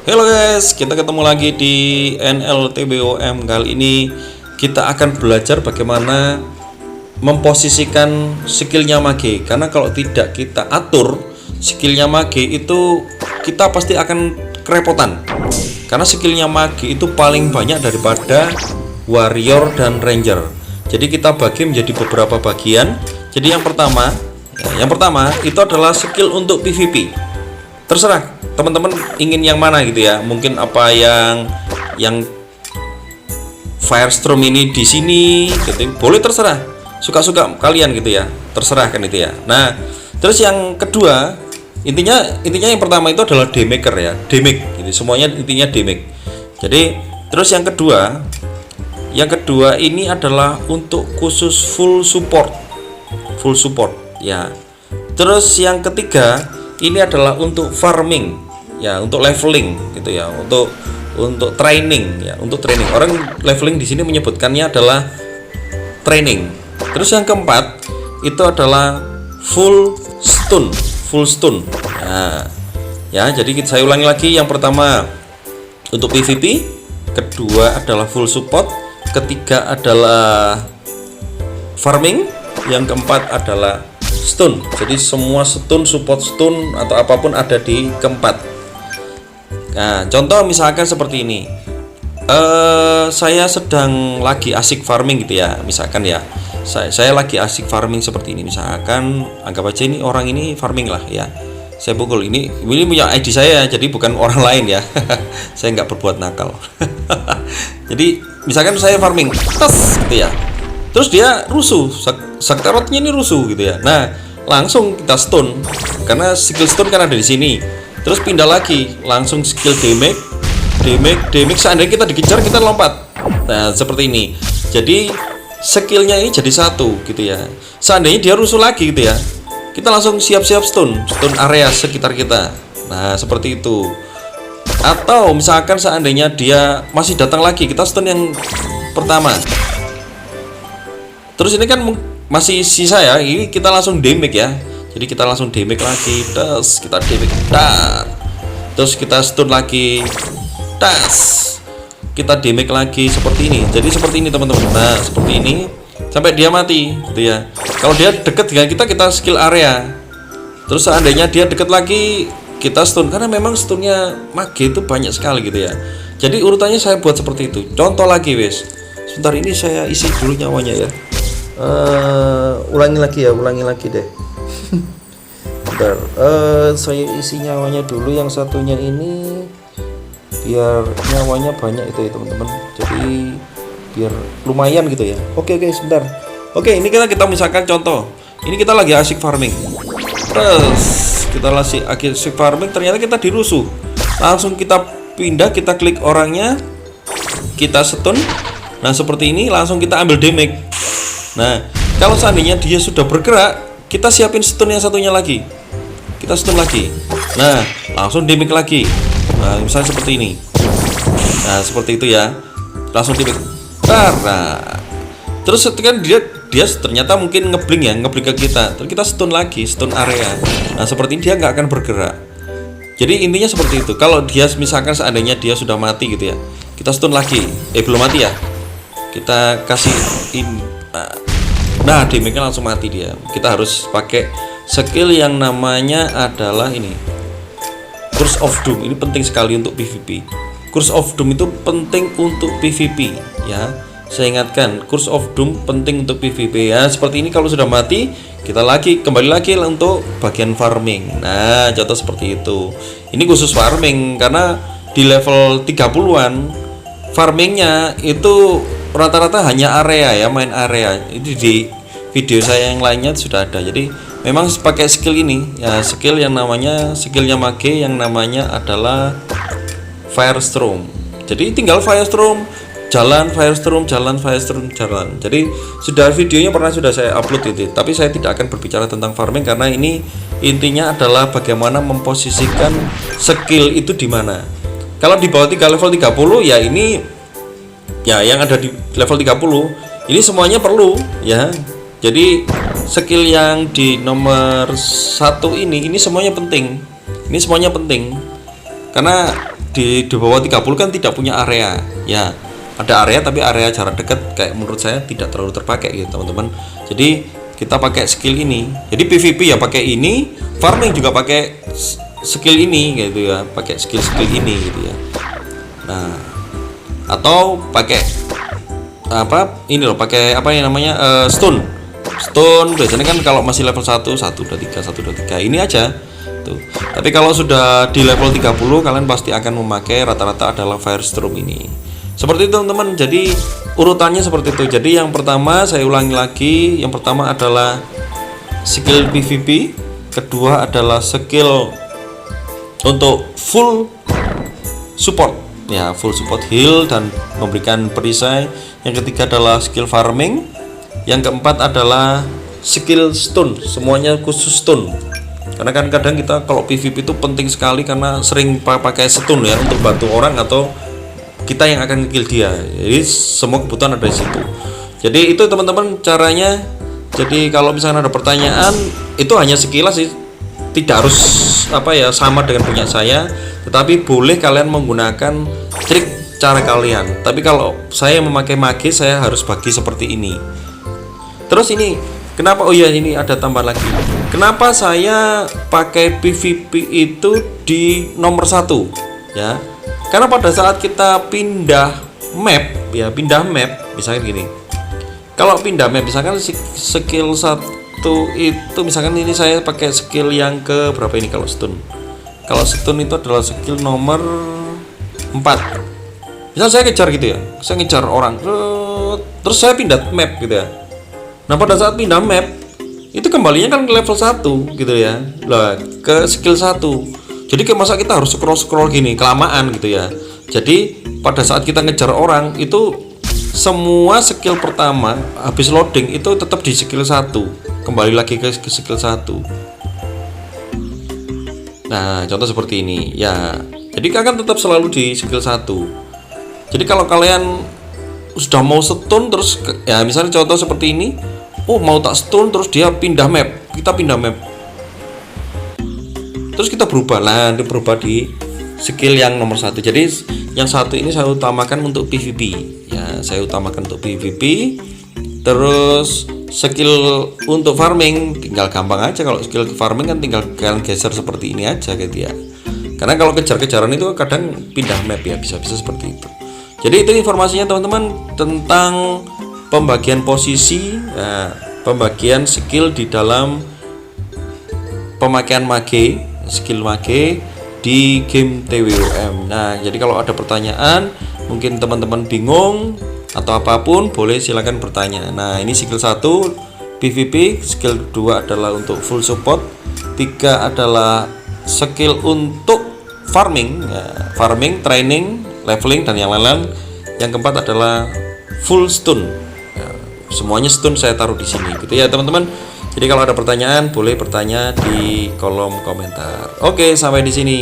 Halo guys, kita ketemu lagi di NLTBOM. Kali ini kita akan belajar bagaimana memposisikan skillnya mage. Karena kalau tidak kita atur skillnya mage itu, kita pasti akan kerepotan. Karena skillnya mage itu paling banyak daripada warrior dan ranger. Jadi kita bagi menjadi beberapa bagian. Jadi yang pertama itu adalah skill untuk PvP. Terserah teman-teman ingin yang mana gitu ya. Mungkin apa yang Firestorm ini di sini gitu. Boleh, terserah. Suka-suka kalian gitu ya. Terserah kan itu ya. Nah, terus yang kedua, intinya yang pertama itu adalah damager ya. Damage gitu. Semuanya intinya damage. Jadi, terus yang kedua ini adalah untuk khusus full support ya. Terus yang ketiga ini adalah untuk farming ya, untuk leveling gitu ya, untuk training ya, untuk training. Orang leveling di sini menyebutkannya adalah training. Terus yang keempat itu adalah full stun. Nah, ya, jadi saya ulangi lagi. Yang pertama untuk PvP, kedua adalah full support, ketiga adalah farming, yang keempat adalah stun. Jadi semua stun, support stun atau apapun ada di keempat. Nah, contoh misalkan seperti ini. Saya sedang lagi asik farming gitu ya. Misalkan ya, saya lagi asik farming seperti ini. Misalkan anggap aja ini orang ini farming lah ya. Saya pukul ini punya ID saya, jadi bukan orang lain ya. Saya nggak berbuat nakal. Jadi misalkan saya farming, tes gitu ya. Terus dia rusuh, Saktarotnya ini rusuh gitu ya. Nah, langsung kita stun karena skill stun kan ada di sini. Terus pindah lagi, langsung skill damage. Seandainya kita dikejar, kita lompat. Nah, seperti ini. Jadi skillnya ini jadi satu gitu ya. Seandainya dia rusuh lagi gitu ya, kita langsung siap-siap stun area sekitar kita. Nah, seperti itu. Atau misalkan seandainya dia masih datang lagi, kita stun yang pertama. Terus ini kan masih sisa ya, ini kita langsung damage ya. Jadi kita langsung damage lagi, terus kita damage, terus kita stun lagi, kita damage lagi seperti ini. Jadi seperti ini teman-teman. Nah, seperti ini sampai dia mati gitu ya. Kalau dia deket dengan kita skill area. Terus seandainya dia deket lagi, kita stun. Karena memang stunnya mage itu banyak sekali gitu ya. Jadi urutannya saya buat seperti itu. Contoh lagi wes. Sebentar, ini saya isi dulu nyawanya ya. Ulangi lagi deh. Bentar, saya isi nyawanya dulu. Yang satunya ini biar nyawanya banyak itu ya teman-teman. Jadi biar lumayan gitu ya. Oke, sebentar. Oke, ini kita misalkan contoh. Ini kita lagi asik farming. Terus kita lagi asik farming, ternyata kita dirusuh. Langsung kita pindah, kita klik orangnya, kita stun. Nah, seperti ini langsung kita ambil damage. Nah, kalau seandainya dia sudah bergerak, kita siapin stun yang satunya lagi. Kita stun lagi. Nah, langsung damage lagi. Nah, misalnya seperti ini. Nah, seperti itu ya. Langsung damage. Nah, terus kan dia ternyata mungkin ngeblink ke kita. Terus kita stun lagi, stun area. Nah, seperti ini dia nggak akan bergerak. Jadi intinya seperti itu. Kalau dia misalkan seandainya dia sudah mati gitu ya, kita stun lagi. Belum mati ya. Kita kasih ini. Nah, damage-nya langsung mati dia. Kita harus pakai skill yang namanya adalah ini, Curse of Doom. Ini penting sekali untuk PvP. Curse of Doom itu penting untuk PvP ya. Saya ingatkan, Curse of Doom penting untuk PvP ya. Seperti ini, kalau sudah mati, kita kembali lagi untuk bagian farming. Nah, contoh seperti itu. Ini khusus farming karena di level 30-an farmingnya itu rata-rata hanya area ya, main area. Itu di video saya yang lainnya sudah ada. Jadi memang pakai skill ini ya, skill yang namanya skillnya mage yang namanya adalah Firestorm. Jadi tinggal Firestorm jalan. Jadi sudah videonya sudah saya upload itu. Tapi saya tidak akan berbicara tentang farming karena ini intinya adalah bagaimana memposisikan skill itu di mana. Kalau di bawah level 30 ya, ini ya yang ada di level 30 ini semuanya perlu ya. Jadi skill yang di nomor 1 ini semuanya penting. karena di bawah 30 kan tidak punya area ya, ada area tapi area jarak dekat kayak menurut saya tidak terlalu terpakai gitu teman-teman. Jadi kita pakai skill ini, jadi PVP ya pakai ini, farming juga pakai skill ini gitu ya, pakai skill ini gitu ya. Nah atau pakai apa ini loh, pakai apa yang namanya stun biasanya kan kalau masih level 1 2 3 ini aja tuh. Tapi kalau sudah di level 30 kalian pasti akan memakai rata-rata adalah Firestorm ini. Seperti itu teman-teman. Jadi urutannya seperti itu. Jadi yang pertama saya ulangi lagi, yang pertama adalah skill PVP, kedua adalah skill untuk full support ya, full support heal dan memberikan perisai. Yang ketiga adalah skill farming, yang keempat adalah skill stun, semuanya khusus stun. Karena kan kadang kita kalau PVP itu penting sekali karena sering pakai stun ya untuk bantu orang atau kita yang akan kill dia. Jadi semua kebutuhan ada di situ. Jadi itu teman-teman caranya. Jadi kalau misalnya ada pertanyaan itu hanya sekilas sih, tidak harus apa ya sama dengan punya saya, tetapi boleh kalian menggunakan trik cara kalian. Tapi kalau saya memakai mage, saya harus bagi seperti ini. Terus ini kenapa, oh iya ini ada tambahan lagi, kenapa saya pakai PVP itu di nomor 1 ya, karena pada saat kita pindah map ya, misalkan gini, kalau pindah map misalkan skill 1 itu misalkan ini saya pakai skill yang ke berapa ini, kalau stun itu adalah skill nomor 4. Misal saya kejar gitu ya, saya ngejar orang terus saya pindah map gitu ya. Nah pada saat pindah map itu kembalinya kan ke level 1 gitu ya, lah ke skill 1. Jadi kayak masa kita harus scroll gini kelamaan gitu ya. Jadi pada saat kita ngejar orang itu semua skill pertama habis loading itu tetap di skill 1, kembali lagi ke skill 1. Nah contoh seperti ini ya, jadi akan tetap selalu di skill 1. Jadi kalau kalian sudah mau stun terus ya, misalnya contoh seperti ini, oh mau tak stun terus dia pindah map, kita pindah map terus kita berubah di skill yang nomor 1. Jadi yang satu ini saya utamakan untuk PVP ya, terus skill untuk farming tinggal gampang aja. Kalau skill farming kan tinggal kalian geser seperti ini aja gitu ya, karena kalau kejar-kejaran itu kadang pindah map ya, bisa-bisa seperti itu. Jadi itu informasinya teman-teman tentang pembagian posisi, pembagian skill di dalam pemakaian mage, skill mage di game TWOM. Nah, jadi kalau ada pertanyaan, mungkin teman-teman bingung atau apapun, boleh silakan bertanya. Nah, ini skill 1 PVP, skill 2 adalah untuk full support, 3 adalah skill untuk farming, farming, training, leveling dan yang lain-lain. Yang keempat adalah full stun. Semuanya stun saya taruh di sini gitu ya teman-teman. Jadi kalau ada pertanyaan boleh bertanya di kolom komentar. Oke, sampai di sini.